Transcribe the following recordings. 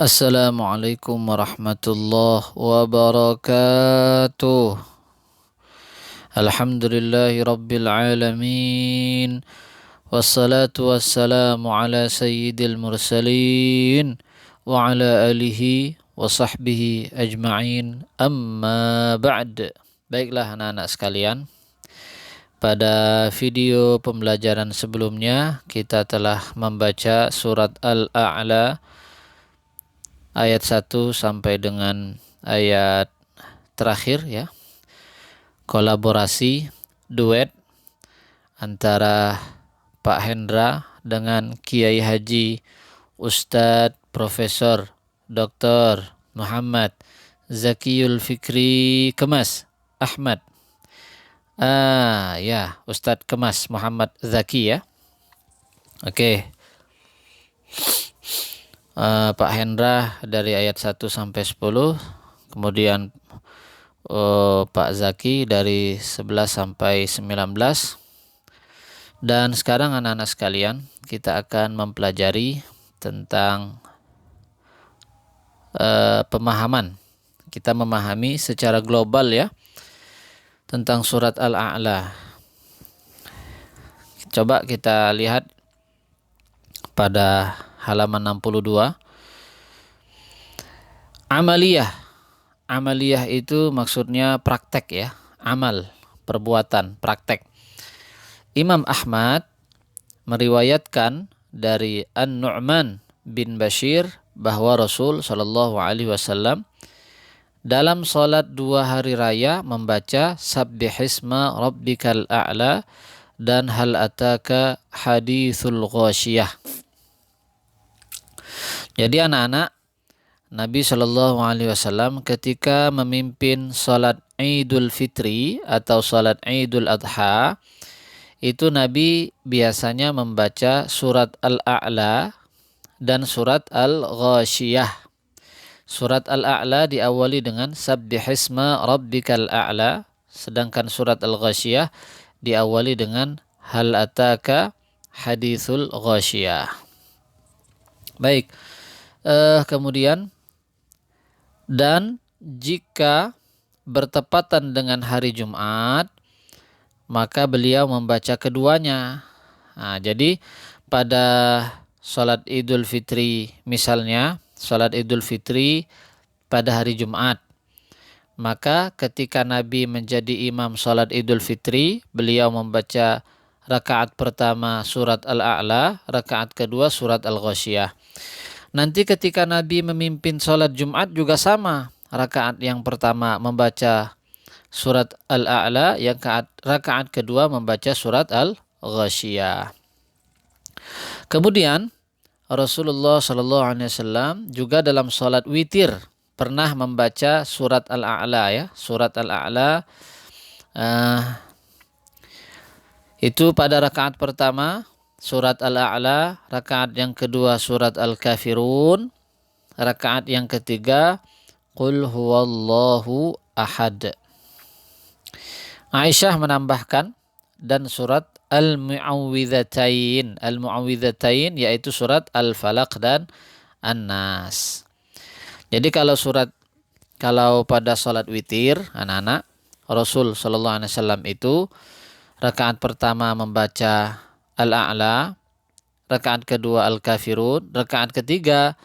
Assalamualaikum warahmatullahi wabarakatuh. Alhamdulillahi rabbil alamin. Wassalatu wassalamu ala sayyidil mursalin wa ala alihi wa sahbihi ajma'in. Amma ba'd. Baiklah anak-anak sekalian, pada video pembelajaran sebelumnya kita telah membaca surat Al-A'la ayat 1 sampai dengan ayat terakhir ya. Kolaborasi duet antara Pak Hendra dengan Kiai Haji Ustadz Profesor Dr. Muhammad Zakiyul Fikri Kemas Ahmad. Ya, Ustadz Kemas Muhammad Zaki ya. Oke. Pak Hendra dari ayat 1 sampai 10, kemudian Pak Zaki dari 11 sampai 19. Dan sekarang anak-anak sekalian, kita akan mempelajari tentang pemahaman. Kita memahami secara global ya tentang surat Al-A'la. Coba kita lihat pada halaman 62. Amaliyah itu maksudnya praktek ya. Amal, perbuatan, praktek. Imam Ahmad meriwayatkan dari An-Nu'man bin Bashir bahwa Rasul Shallallahu Alaihi Wasallam dalam salat 2 hari raya membaca Sabbihisma Rabbikal A'la dan Hal Ataka Hadithul Ghasyiyah. Jadi anak-anak, Nabi Shallallahu Alaihi Wasallam ketika memimpin salat Idul Fitri atau salat Idul Adha, itu Nabi biasanya membaca surat Al-A'la dan surat Al-Ghasyiyah. Surat Al-A'la diawali dengan Sabbihisma Rabbikal A'la, sedangkan surat Al-Ghasyiyah diawali dengan Hal Ataka Hadithul Ghasyiyah. Baik, kemudian dan jika bertepatan dengan hari Jumat, maka beliau membaca keduanya. Jadi pada salat Idul Fitri misalnya, salat Idul Fitri pada hari Jumat, maka ketika Nabi menjadi imam salat Idul Fitri, beliau membaca rakaat pertama surat Al-A'la, rakaat kedua surat Al-Ghasyiyah. Nanti ketika Nabi memimpin salat Jumat juga sama, rakaat yang pertama membaca surat Al-A'la, yang rakaat kedua membaca surat Al-Ghasyiyah. Kemudian Rasulullah Shallallahu Alaihi Wasallam juga dalam salat witir pernah membaca surat Al-A'la ya. Surat Al-A'la itu pada rakaat pertama surat Al-A'la, rakaat yang kedua surat Al-Kafirun, rakaat yang ketiga Qul huwallahu ahad. Aisyah menambahkan dan surat Al-Mu'awwidhatain. Al-Mu'awwidhatain yaitu surat Al-Falaq dan An-Nas. Jadi kalau pada salat witir anak-anak, Rasul sallallahu alaihi wasallam itu rakaat pertama membaca Al-A'la, rakaat kedua Al-Kafirun, rakaat ketiga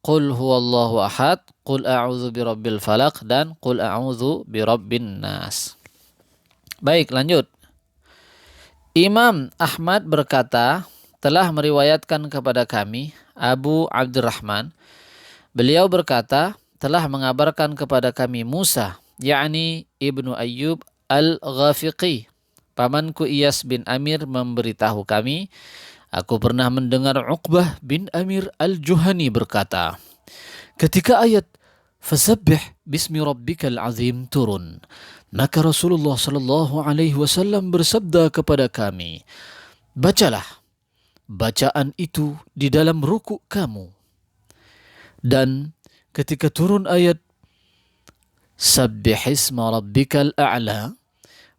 Qul huwallahu ahad, Qul a'udzu birabbil falaq dan Qul a'udzu birabbin nas. Baik, lanjut. Imam Ahmad berkata, telah meriwayatkan kepada kami Abu Abdurrahman, beliau berkata, telah mengabarkan kepada kami Musa, yakni Ibnu Ayyub Al-Ghafiqi, pamanku Iyas bin Amir memberitahu kami, aku pernah mendengar Uqbah bin Amir Al-Juhani berkata, ketika ayat Fasabbih bismi rabbikal azim turun, maka Rasulullah sallallahu alaihi wasallam bersabda kepada kami, bacalah bacaan itu di dalam ruku kamu. Dan ketika turun ayat Sabbihisma rabbikal a'la,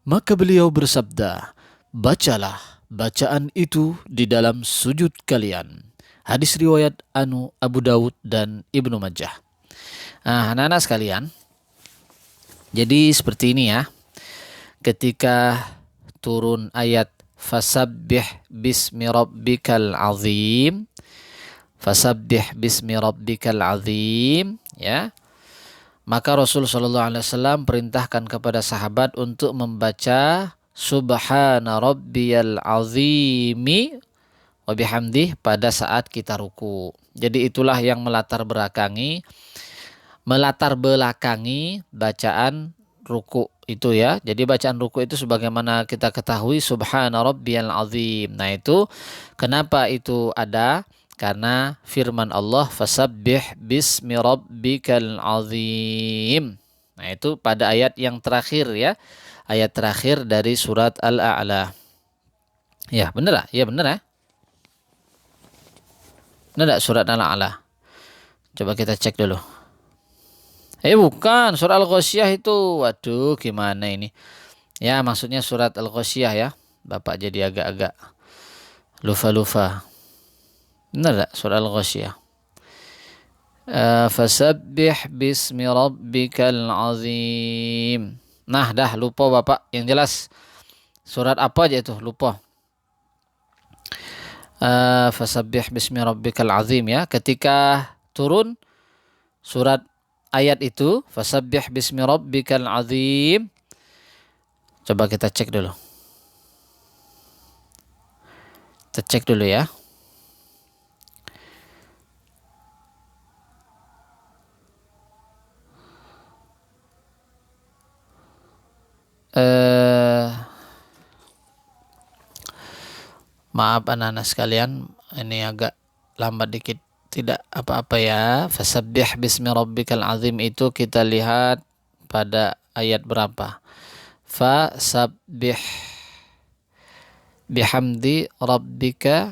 maka beliau bersabda, bacalah bacaan itu di dalam sujud kalian. Hadis riwayat Abu Dawud dan Ibnu Majah. Nah, anak-anak sekalian, jadi seperti ini ya. Ketika turun ayat fasabbih bismi rabbikal azim, fasabbih bismi rabbikal azim, ya. Maka Rasul sallallahu alaihi wasallam perintahkan kepada sahabat untuk membaca subhana rabbiyal azimi wa bihamdih pada saat kita ruku. Jadi itulah yang melatar belakangi bacaan ruku itu ya. Jadi bacaan ruku itu sebagaimana kita ketahui subhana rabbiyal azim. Nah, itu kenapa itu ada? Karena firman Allah fasabbih bismi rabbikal azim. Nah, itu pada ayat yang terakhir ya. Ayat terakhir dari surat Al-A'la. Ya, benar lah. Ya, benar ya. Benar surat Al-A'la? Coba kita cek dulu. Bukan, surat Al-Ghasyiyah itu. Waduh, gimana ini? Ya, maksudnya surat Al-Ghasyiyah ya. Bapak jadi agak-agak lupa-lupa. Benar tak surat Al-Ghasyiyah? Fasabbih bismi rabbikal azim. Nah, dah lupa Bapak. Yang jelas surat apa aja itu? Lupa. Fasabbih bismi rabbikal azim ya. Ketika turun surat ayat itu fasabbih bismi rabbikal azim. Coba kita cek dulu. Kita cek dulu ya. Maaf anak-anak sekalian, ini agak lambat dikit, tidak apa-apa ya. Fasabbih bismi rabbikal azim itu kita lihat pada ayat berapa? Fasabbih bihamdi rabbika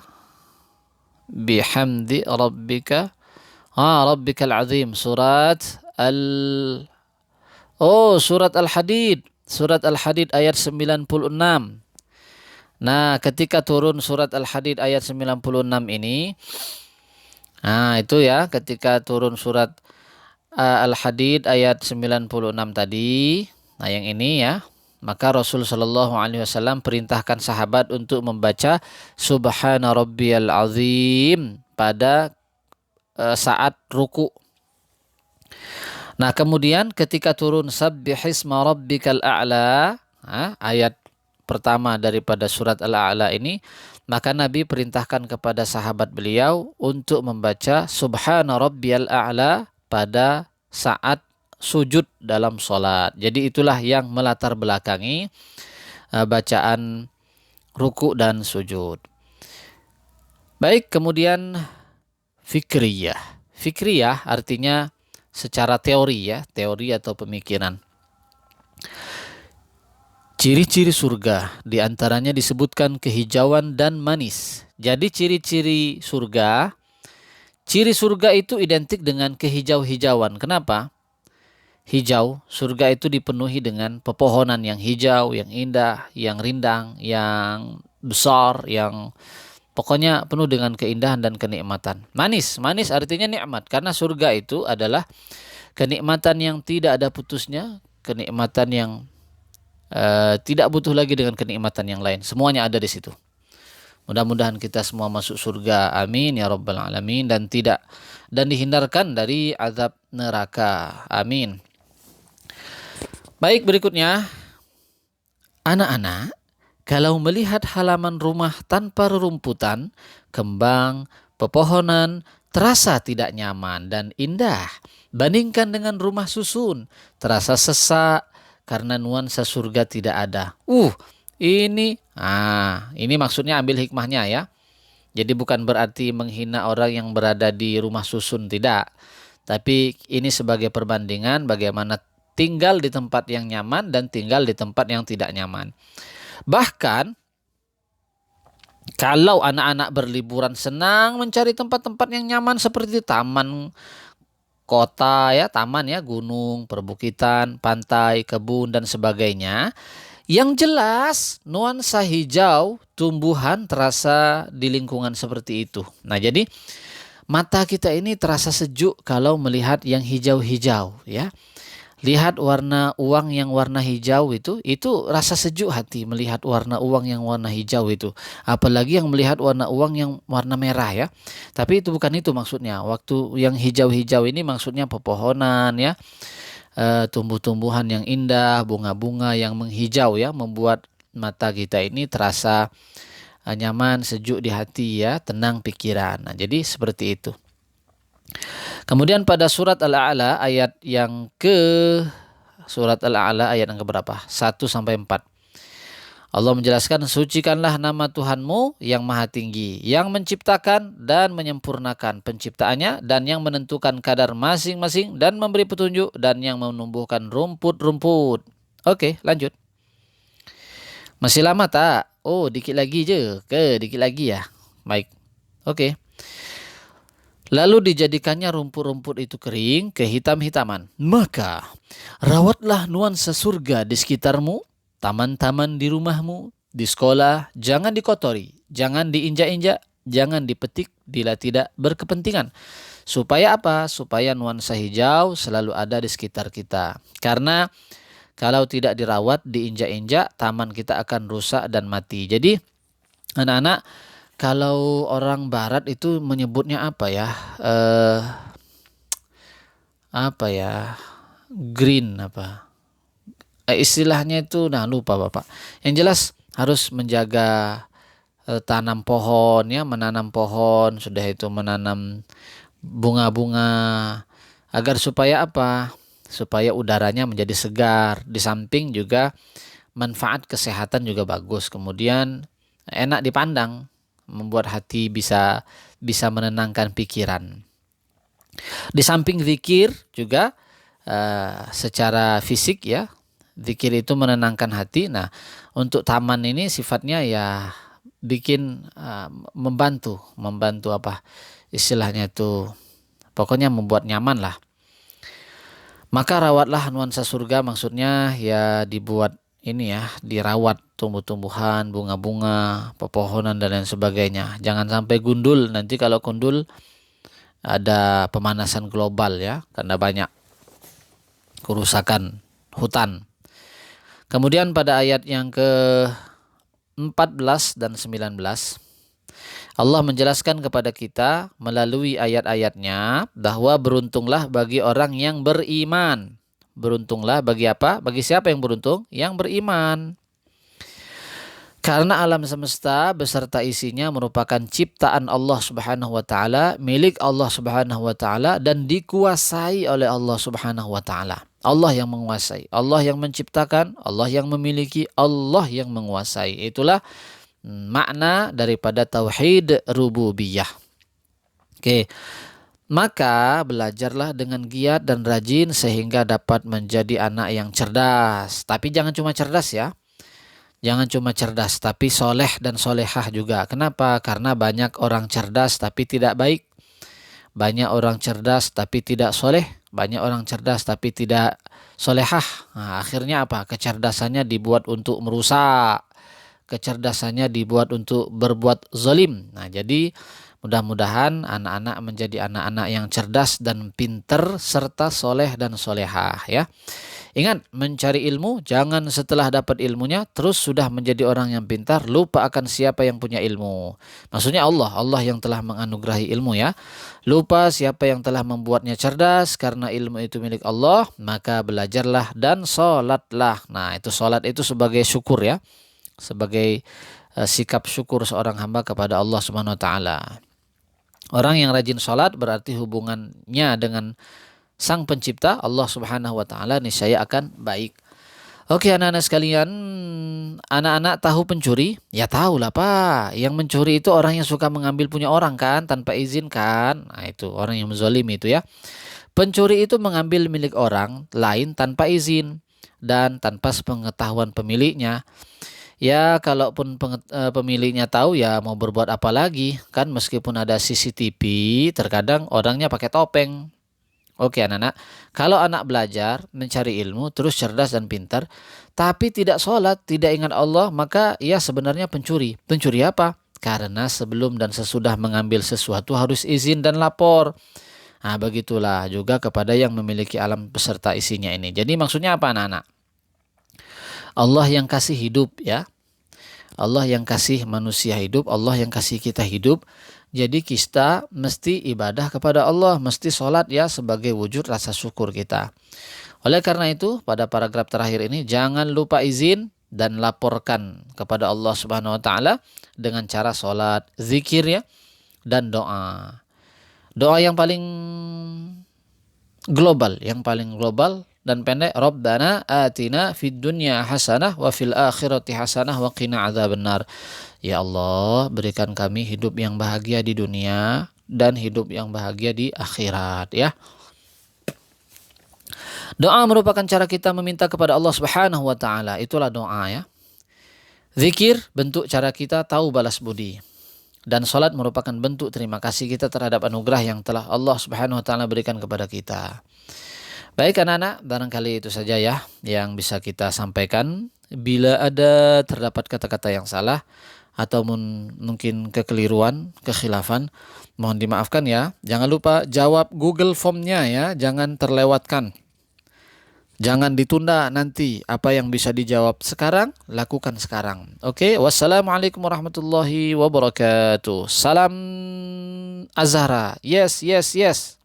rabbikal azim, surat Al-Hadid. Surat Al-Hadid ayat 96. Nah, ketika turun surat Al-Hadid ayat 96 ini, nah itu ya, ketika turun surat Al-Hadid ayat 96 tadi, nah yang ini ya, maka Rasul Shallallahu Alaihi Wasallam perintahkan sahabat untuk membaca Subhana Rabbiyal Azim pada saat ruku. Nah, kemudian ketika turun Sabbihisma Rabbikal A'la, ayat pertama daripada surat Al-A'la ini, maka Nabi perintahkan kepada sahabat beliau untuk membaca Subhana Rabbiyal A'la pada saat sujud dalam sholat. Jadi itulah yang melatar belakangi bacaan ruku dan sujud. Baik, kemudian fikriyah. Fikriyah artinya secara teori ya, teori atau pemikiran. Ciri-ciri surga diantaranya disebutkan kehijauan dan manis. Jadi ciri surga itu identik dengan kehijau-hijauan. Kenapa? Hijau, surga itu dipenuhi dengan pepohonan yang hijau, yang indah, yang rindang, yang besar, yang pokoknya penuh dengan keindahan dan kenikmatan. Manis artinya nikmat. Karena surga itu adalah kenikmatan yang tidak ada putusnya, kenikmatan yang tidak butuh lagi dengan kenikmatan yang lain. Semuanya ada di situ. Mudah-mudahan kita semua masuk surga. Amin ya rabbal alamin, dan dihindarkan dari azab neraka. Amin. Baik, berikutnya, anak-anak, kalau melihat halaman rumah tanpa rerumputan, kembang, pepohonan, terasa tidak nyaman dan indah. Bandingkan dengan rumah susun, terasa sesak karena nuansa surga tidak ada. Ini maksudnya ambil hikmahnya ya. Jadi bukan berarti menghina orang yang berada di rumah susun, tidak. Tapi ini sebagai perbandingan bagaimana tinggal di tempat yang nyaman dan tinggal di tempat yang tidak nyaman. Bahkan kalau anak-anak berliburan senang mencari tempat-tempat yang nyaman seperti taman kota ya, taman ya, gunung, perbukitan, pantai, kebun dan sebagainya. Yang jelas nuansa hijau tumbuhan terasa di lingkungan seperti itu. Nah, jadi mata kita ini terasa sejuk kalau melihat yang hijau-hijau ya. Lihat warna uang yang warna hijau itu rasa sejuk hati melihat warna uang yang warna hijau itu. Apalagi yang melihat warna uang yang warna merah ya. Tapi itu bukan itu maksudnya. Waktu yang hijau-hijau ini maksudnya pepohonan ya, tumbuh-tumbuhan yang indah, bunga-bunga yang menghijau ya, membuat mata kita ini terasa nyaman, sejuk di hati ya, tenang pikiran. Nah, jadi seperti itu. Kemudian pada surat Al-A'la ayat yang keberapa? 1 sampai 4. Allah menjelaskan, sucikanlah nama Tuhanmu yang maha tinggi, yang menciptakan dan menyempurnakan penciptaannya, dan yang menentukan kadar masing-masing, dan memberi petunjuk, dan yang menumbuhkan rumput-rumput. Oke, lanjut. Masih lama tak? Oh, dikit lagi je. Dikit lagi ya? Baik. Oke. Lalu dijadikannya rumput-rumput itu kering, kehitam-hitaman. Maka rawatlah nuansa surga di sekitarmu, taman-taman di rumahmu, di sekolah, jangan dikotori, jangan diinjak-injak, jangan dipetik bila tidak berkepentingan. Supaya apa? Supaya nuansa hijau selalu ada di sekitar kita. Karena kalau tidak dirawat, diinjak-injak, taman kita akan rusak dan mati. Jadi anak-anak, kalau orang barat itu menyebutnya apa ya? Apa ya? Green apa? Istilahnya itu, nah lupa Bapak. Yang jelas harus menjaga tanam pohon ya, menanam pohon, sudah itu menanam bunga-bunga agar supaya apa? Supaya udaranya menjadi segar. Di samping juga manfaat kesehatan juga bagus. Kemudian enak dipandang, membuat hati bisa menenangkan pikiran. Di samping zikir juga secara fisik ya, zikir itu menenangkan hati. Nah, untuk taman ini sifatnya ya bikin membantu apa istilahnya itu, pokoknya membuat nyaman lah. Maka rawatlah nuansa surga, maksudnya ya dibuat ini ya, dirawat tumbuh-tumbuhan, bunga-bunga, pepohonan dan lain sebagainya. Jangan sampai gundul, nanti kalau gundul ada pemanasan global ya, karena banyak kerusakan hutan. Kemudian pada ayat yang ke-14 dan 19, Allah menjelaskan kepada kita melalui ayat-ayatnya bahwa beruntunglah bagi orang yang beriman. Beruntunglah bagi apa? Bagi siapa yang beruntung? Yang beriman. Karena alam semesta beserta isinya merupakan ciptaan Allah Subhanahu wa taala, milik Allah Subhanahu wa taala, dan dikuasai oleh Allah Subhanahu wa taala. Allah yang menguasai, Allah yang menciptakan, Allah yang memiliki, Allah yang menguasai. Itulah makna daripada tauhid rububiyah. Oke. Maka belajarlah dengan giat dan rajin sehingga dapat menjadi anak yang cerdas. Tapi jangan cuma cerdas ya. Jangan cuma cerdas, tapi soleh dan solehah juga. Kenapa? Karena banyak orang cerdas tapi tidak baik. Banyak orang cerdas tapi tidak soleh. Banyak orang cerdas tapi tidak solehah. Nah, akhirnya apa? Kecerdasannya dibuat untuk merusak. Kecerdasannya dibuat untuk berbuat zalim. Nah, jadi mudah-mudahan anak-anak menjadi anak-anak yang cerdas dan pinter serta soleh dan solehah ya. Ingat, mencari ilmu jangan setelah dapat ilmunya terus sudah menjadi orang yang pintar lupa akan siapa yang punya ilmu. Maksudnya Allah yang telah menganugerahi ilmu ya. Lupa siapa yang telah membuatnya cerdas, karena ilmu itu milik Allah, maka belajarlah dan sholatlah. Nah, itu sholat itu sebagai syukur ya. Sebagai sikap syukur seorang hamba kepada Allah Subhanahu wa taala. Orang yang rajin sholat berarti hubungannya dengan Sang Pencipta Allah Subhanahu wa taala niscaya akan baik. Oke anak-anak sekalian, anak-anak tahu pencuri? Ya tahu lah Pak. Yang mencuri itu orang yang suka mengambil punya orang kan tanpa izin kan. Nah, itu orang yang menzolim itu ya. Pencuri itu mengambil milik orang lain tanpa izin dan tanpa sepengetahuan pemiliknya. Ya kalaupun pemiliknya tahu ya mau berbuat apa lagi kan, meskipun ada CCTV terkadang orangnya pakai topeng. Oke anak-anak, kalau anak belajar, mencari ilmu, terus cerdas dan pintar, tapi tidak sholat, tidak ingat Allah, maka ia sebenarnya pencuri. Pencuri apa? Karena sebelum dan sesudah mengambil sesuatu harus izin dan lapor. Nah, begitulah juga kepada yang memiliki alam beserta isinya ini. Jadi maksudnya apa anak-anak? Allah yang kasih hidup ya. Allah yang kasih manusia hidup, Allah yang kasih kita hidup. Jadi kita mesti ibadah kepada Allah, mesti sholat ya sebagai wujud rasa syukur kita. Oleh karena itu, pada paragraf terakhir ini jangan lupa izin dan laporkan kepada Allah Subhanahu wa taala dengan cara sholat, zikir ya, dan doa. Doa yang paling global dan pendek, Rabbana atina fid dunya hasanah wa fil akhirati hasanah wa qina adzabannar. Ya Allah, berikan kami hidup yang bahagia di dunia dan hidup yang bahagia di akhirat ya. Doa merupakan cara kita meminta kepada Allah Subhanahu wa taala. Itulah doa ya. Zikir bentuk cara kita tahu balas budi. Dan salat merupakan bentuk terima kasih kita terhadap anugerah yang telah Allah Subhanahu wa taala berikan kepada kita. Baik anak-anak, barangkali itu saja ya yang bisa kita sampaikan. Bila ada terdapat kata-kata yang salah atau mungkin kekeliruan, kekhilafan, mohon dimaafkan ya. Jangan lupa jawab Google Form-nya ya, jangan terlewatkan. Jangan ditunda nanti, apa yang bisa dijawab sekarang, lakukan sekarang. Oke, wassalamualaikum warahmatullahi wabarakatuh. Salam Azhara. Yes, yes, yes.